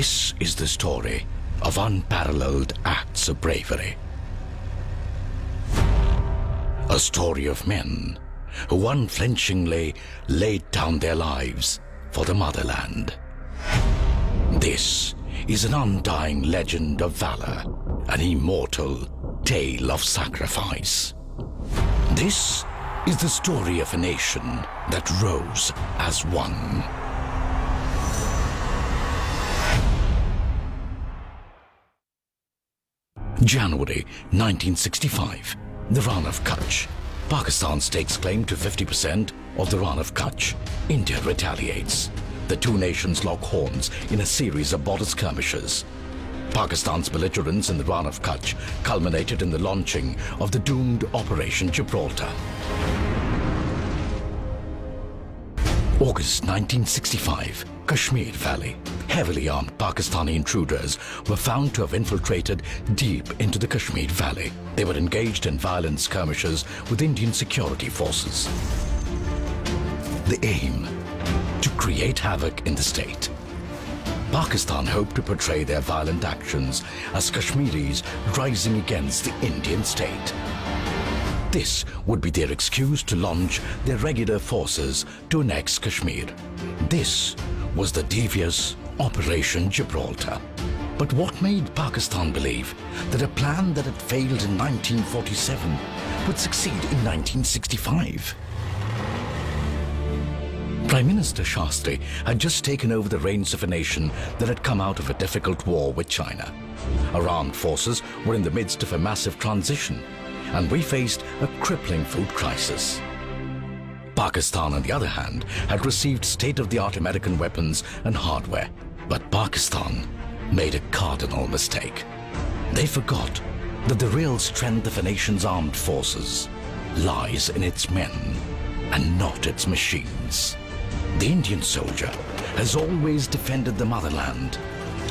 This is the story of unparalleled acts of bravery. A story of men who unflinchingly laid down their lives for the motherland. This is an undying legend of valor, an immortal tale of sacrifice. This is the story of a nation that rose as one. January 1965, the Rann of Kutch. Pakistan stakes claim to 50% of the Rann of Kutch. India retaliates. The two nations lock horns in a series of border skirmishes. Pakistan's belligerence in the Rann of Kutch culminated in the launching of the doomed Operation Gibraltar. August 1965, Kashmir Valley. Heavily armed Pakistani intruders were found to have infiltrated deep into the Kashmir Valley. They were engaged in violent skirmishes with Indian security forces. The aim: to create havoc in the state. Pakistan hoped to portray their violent actions as Kashmiris rising against the Indian state. This would be their excuse to launch their regular forces to annex Kashmir. This was the devious Operation Gibraltar. But what made Pakistan believe that a plan that had failed in 1947 would succeed in 1965? Prime Minister Shastri had just taken over the reins of a nation that had come out of a difficult war with China. Our armed forces were in the midst of a massive transition, and we faced a crippling food crisis. Pakistan, on the other hand, had received state-of-the-art American weapons and hardware. But Pakistan made a cardinal mistake. They forgot that the real strength of a nation's armed forces lies in its men and not its machines. The Indian soldier has always defended the motherland,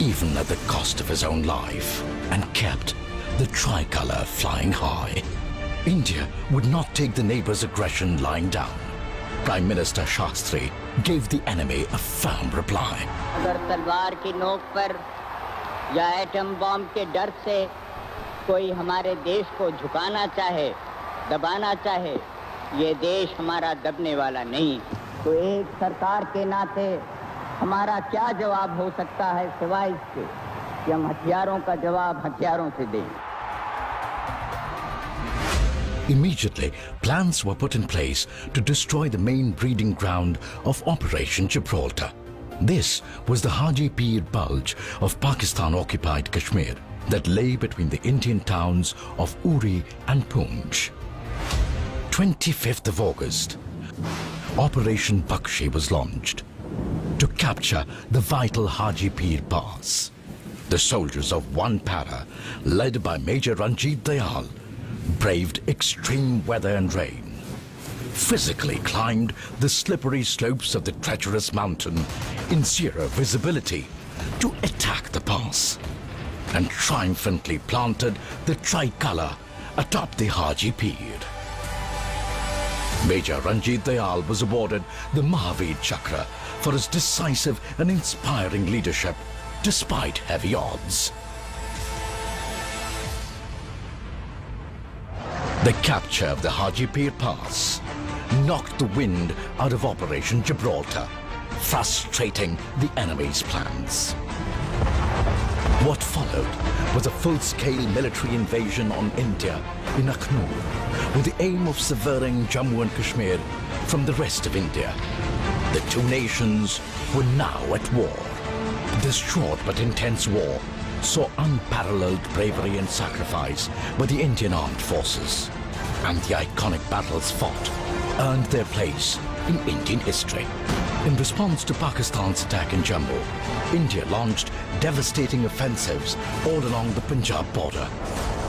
even at the cost of his own life, and kept the tricolour flying high. India would not take the neighbour's aggression lying down. Prime Minister Shastri gave the enemy a firm reply. अगर तलवार की नोक पर या atom bomb के डर से कोई हमारे देश को झुकाना चाहे, दबाना चाहे, ये देश हमारा दबने वाला नहीं। तो एक सरकार के नाते हमारा क्या जवाब हो सकता है सिवाय इसके कि हम हथियारों का जवाब हथियारों से दें। Immediately, plans were put in place to destroy the main breeding ground of Operation Gibraltar. This was the Haji Pir Bulge of Pakistan-occupied Kashmir that lay between the Indian towns of Uri and Poonch. 25th of August, Operation Bakshi was launched to capture the vital Haji Pir Pass. The soldiers of one para, led by Major Ranjit Dayal, braved extreme weather and rain, physically climbed the slippery slopes of the treacherous mountain in zero visibility to attack the pass, and triumphantly planted the tricolour atop the Haji Pir. Major Ranjit Dayal was awarded the Mahavir Chakra for his decisive and inspiring leadership despite heavy odds. The capture of the Haji Pir Pass knocked the wind out of Operation Gibraltar, frustrating the enemy's plans. What followed was a full-scale military invasion on India in Akhnur, with the aim of severing Jammu and Kashmir from the rest of India. The two nations were now at war. This short but intense war saw unparalleled bravery and sacrifice by the Indian armed forces, and the iconic battles fought earned their place in Indian history. In response to Pakistan's attack in Jammu, India launched devastating offensives all along the Punjab border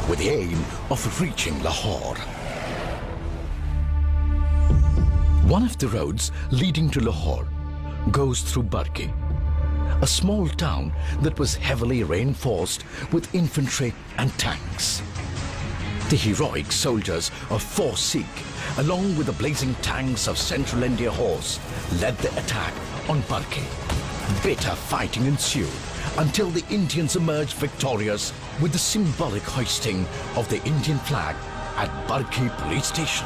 with the aim of reaching Lahore. One of the roads leading to Lahore goes through Barki, a small town that was heavily reinforced with infantry and tanks. The heroic soldiers of Force Sikh, along with the blazing tanks of Central India Horse, led the attack on Barki. Bitter fighting ensued until the Indians emerged victorious with the symbolic hoisting of the Indian flag at Barki police station.